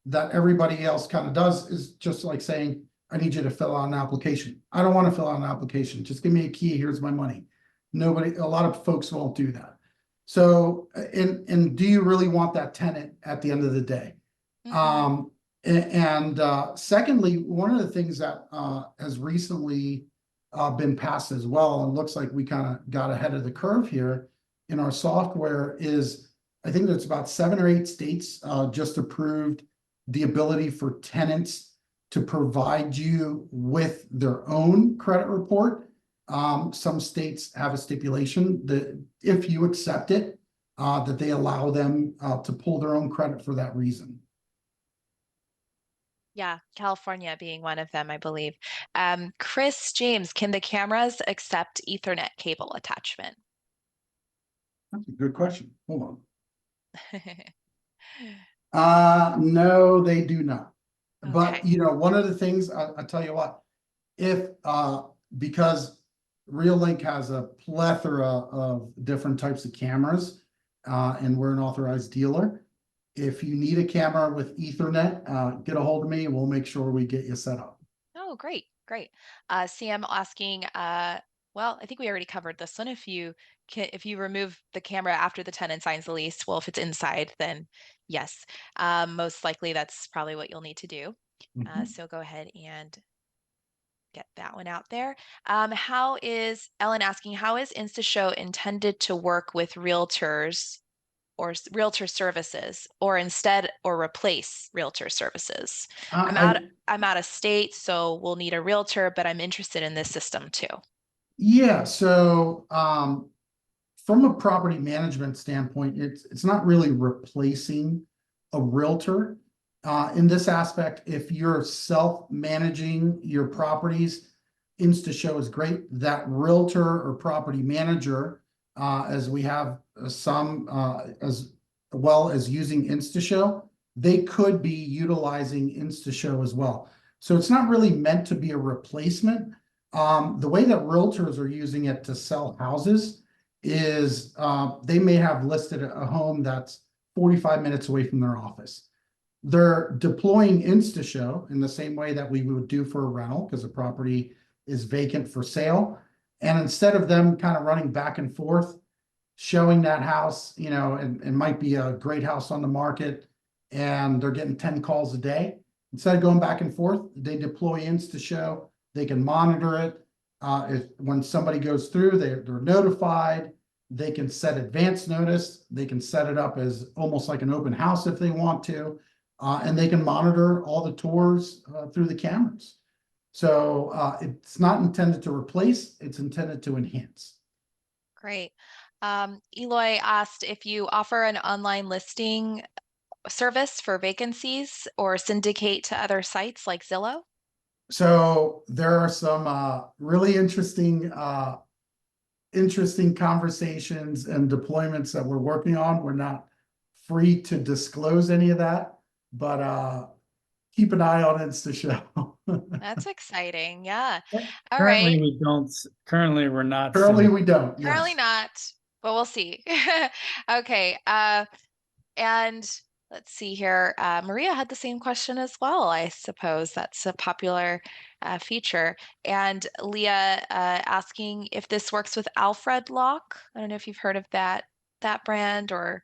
that everybody else kind of does, is just like saying, I need you to fill out an application. I don't want to fill out an application. Just give me a key. Here's my money. Nobody, a lot of folks won't do that. So, and do you really want that tenant at the end of the day? Mhm. Secondly, one of the things that has recently been passed as well, and looks like we kind of got ahead of the curve here in our software, is I think there's about 7 or 8 states just approved the ability for tenants to provide you with their own credit report. Some states have a stipulation that if you accept it, that they allow them to pull their own credit for that reason. Yeah, California being one of them, I believe. Chris James, can the cameras accept Ethernet cable attachment? That's a good question. Hold on. No, they do not. But Okay. one of the things I tell you what, if because RealLink has a plethora of different types of cameras, and we're an authorized dealer. If you need a camera with Ethernet, get a hold of me and we'll make sure we get you set up. Oh, great, great. Sam asking, well, I think we already covered this one. If you remove the camera after the tenant signs the lease, well, if it's inside, then yes, most likely that's probably what you'll need to do. Mhm. So go ahead and get that one out there. How is Ellen asking, how is InstaShow intended to work with realtors or realtor services, or instead or replace realtor services? I'm out I I'm out of state, so we'll need a realtor, but I'm interested in this system too. Yeah, so from a property management standpoint, it's not really replacing a realtor. In this aspect, if you're self-managing your properties, InstaShow is great. That realtor or property manager, as we have some as well as using InstaShow, they could be utilizing InstaShow as well. So it's not really meant to be a replacement. The way that realtors are using it to sell houses is they may have listed a home that's 45 minutes away from their office. They're deploying InstaShow in the same way that we would do for a rental because the property is vacant for sale. And instead of them kind of running back and forth, showing that house, and it might be a great house on the market and they're getting 10 calls a day. Instead of going back and forth, they deploy InstaShow. They can monitor it. If when somebody goes through, they're notified. They can set advance notice. They can set it up as almost like an open house if they want to. And they can monitor all the tours through the cameras. So it's not intended to replace, it's intended to enhance. Great. Eloy asked if you offer an online listing service for vacancies or syndicate to other sites like Zillow. So there are some really interesting conversations and deployments that we're working on. We're not free to disclose any of that, but keep an eye on InstaShow. That's exciting. Yeah. All Currently, right. we don't. Currently, we're not Currently, syndicated. we don't. Currently Yes. not, but we'll see. Okay. And let's see here. Maria had the same question as well. I suppose that's a popular feature. And Leah asking if this works with Alfred Lock. I don't know if you've heard of that brand, or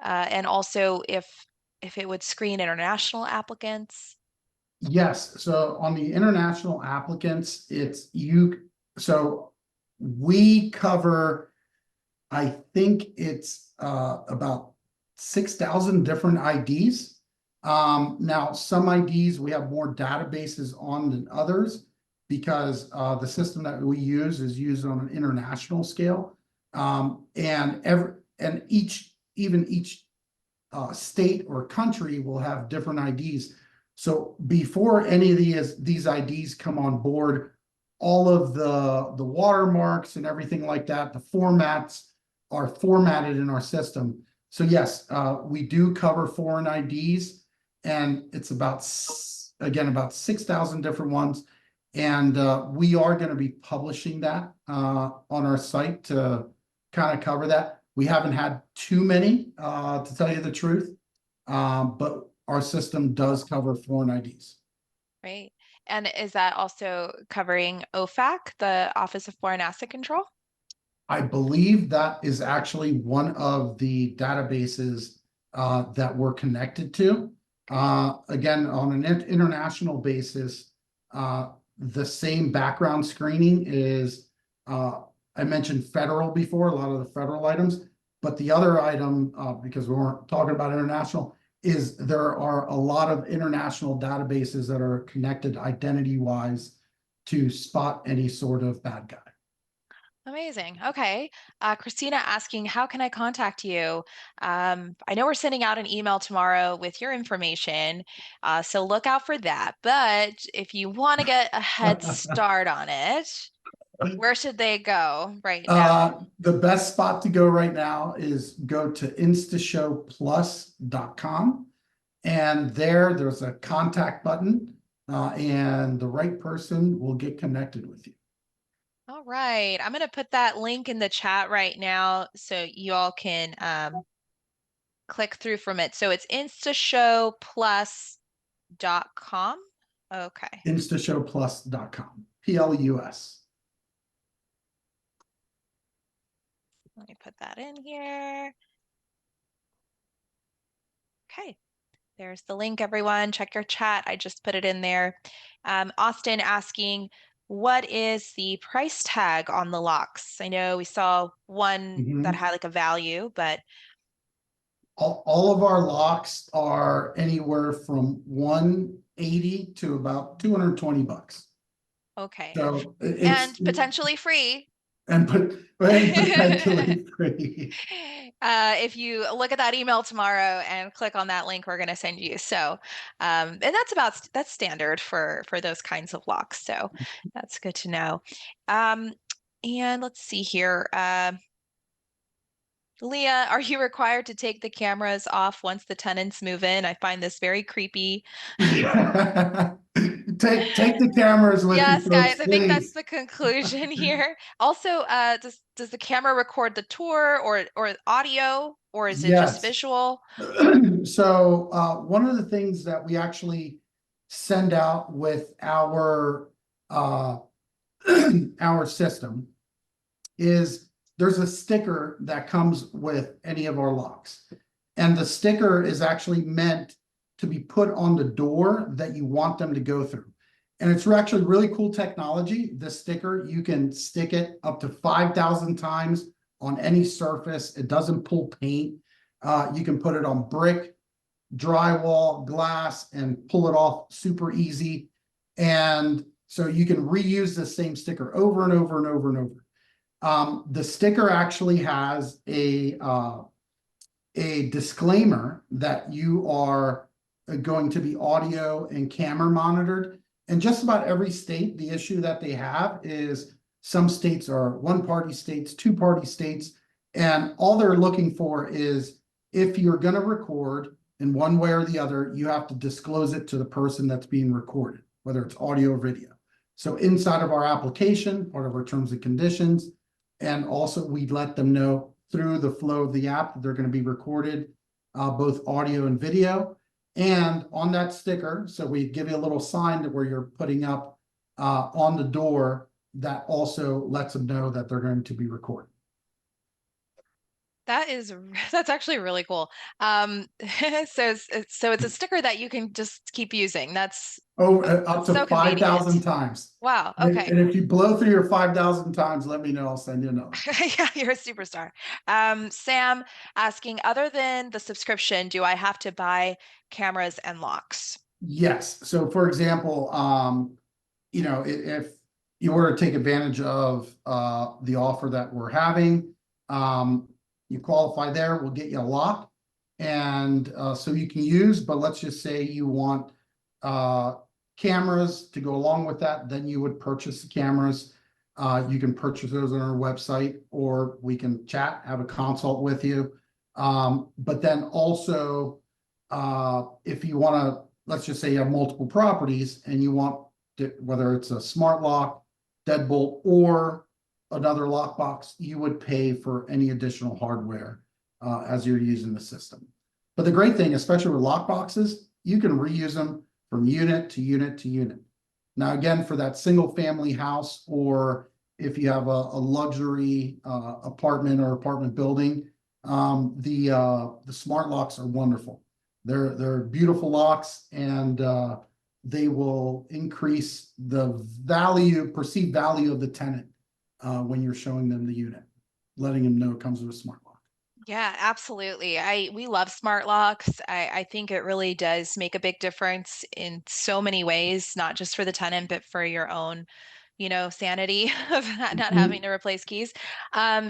and also if it would screen international applicants. Yes, so on the international applicants, so we cover, I think it's about 6,000 different IDs. Now some IDs we have more databases on than others because the system that we use is used on an international scale. And each state or country will have different IDs. So before any of these IDs come on board, all of the watermarks and everything like that, the formats are formatted in our system. So yes, we do cover foreign IDs, and it's again about 6,000 different ones. And we are going to be publishing that on our site to kind of cover that. We haven't had too many, to tell you the truth, but our system does cover foreign IDs. Right. And is that also covering OFAC, the Office of Foreign Asset Control? I believe that is actually one of the databases that we're connected to. Again, on an international basis, the same background screening is, I mentioned federal before, a lot of the federal items, but the other item, because we weren't talking about international, is there are a lot of international databases that are connected identity-wise to spot any sort of bad guy. Amazing. Okay. Christina asking, how can I contact you? I know we're sending out an email tomorrow with your information, so look out for that. But if you want to get a head start on it, where should they go right now? The best spot to go right now is go to instashowplus.com, and there's a contact button, and the right person will get connected with you. All right. I'm going to put that link in the chat right now so you all can click through from it. So it's instashowplus.com. Okay. Instashowplus.com. PLUS. Let me put that in here. Okay. There's the link, everyone. Check your chat. I just put it in there. Austin asking, what is the price tag on the locks? I know we saw one that had like a value, but all of our locks are anywhere from 180 to about 220 bucks. okay. So And it's potentially free. and potentially free. If you look at that email tomorrow and click on that link, we're going to send you. So, and that's standard for those kinds of locks. So that's good to know. And let's see here. Leah, are you required to take the cameras off once the tenants move in? I find this very creepy. Take the cameras with you, Yes, folks, guys, I think that's please. the conclusion here. Also, does the camera record the tour or audio, or is it just Yes. visual? So one of the things that we actually send out with our our system is there's a sticker that comes with any of our locks. And the sticker is actually meant to be put on the door that you want them to go through. And it's actually really cool technology. This sticker, you can stick it up to 5,000 times on any surface. It doesn't pull paint. You can put it on brick, drywall, glass, and pull it off super easy. And so you can reuse the same sticker over and over and over and over. The sticker actually has a disclaimer that you are going to be audio and camera monitored. And just about every state, the issue that they have is some states are one-party states, two-party states, and all they're looking for is if you're going to record in one way or the other, you have to disclose it to the person that's being recorded, whether it's audio or video. So inside of our application, part of our terms and conditions, and also we let them know through the flow of the app that they're going to be recorded, both audio and video. And on that sticker, so we give you a little sign that where you're putting up on the door that also lets them know that they're going to be recorded. That's actually really cool. So it's a sticker that you can just keep using. That's Oh, up That's to so 5,000 convenient. times. Wow. And Okay. if you blow through your 5,000 times, let me know. I'll send you another. Yeah, you're a superstar. Sam asking, other than the subscription, do I have to buy cameras and locks? Yes. So for example, if you were to take advantage of the offer that we're having, you qualify there, we'll get you a lock. And so you can use, but let's just say you want cameras to go along with that, then you would purchase the cameras. You can purchase those on our website, or we can chat, have a consult with you. But then also, if you want to, let's just say you have multiple properties and you want to, whether it's a smart lock, deadbolt, or another lockbox, you would pay for any additional hardware as you're using the system. But the great thing, especially with lockboxes, you can reuse them from unit to unit to unit. Now, again, for that single family house, or if you have a luxury apartment or apartment building, the smart locks are wonderful. They're beautiful locks, and they will increase the perceived value of the tenant when you're showing them the unit, letting them know it comes with a smart lock. Yeah, absolutely. We love smart locks. I think it really does make a big difference in so many ways, not just for the tenant, but for your own, sanity of not having to replace keys.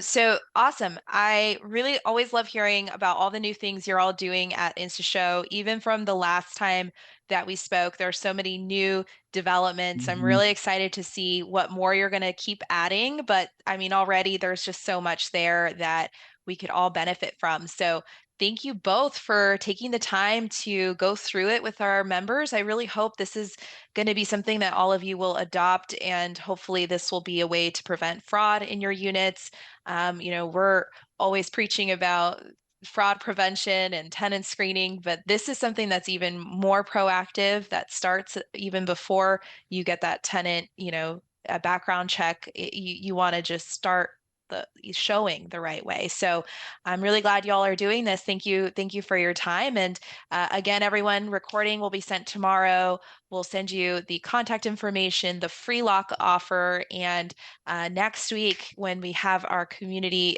So awesome. I really always love hearing about all the new things you're all doing at InstaShow. Even from the last time that we spoke, there are so many new developments. I'm Mhm. really excited to see what more you're going to keep adding. But I mean, already there's just so much there that we could all benefit from. So thank you both for taking the time to go through it with our members. I really hope this is going to be something that all of you will adopt, and hopefully this will be a way to prevent fraud in your units. We're always preaching about fraud prevention and tenant screening, but this is something that's even more proactive, that starts even before you get that tenant, a background check. You want to just start the showing the right way. So I'm really glad y'all are doing this. Thank you for your time. And again, everyone, recording will be sent tomorrow. We'll send you the contact information, the free lock offer, and next week when we have our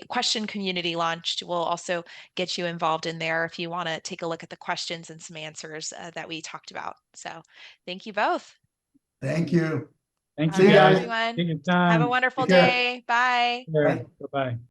question community launched, we'll also get you involved in there if you want to take a look at the questions and some answers that we talked about. So thank you both. Thank you. Thank All you, See you right, guys. guys. everyone. Take your Have a time. wonderful Take care. day. Bye. Bye. Bye-bye.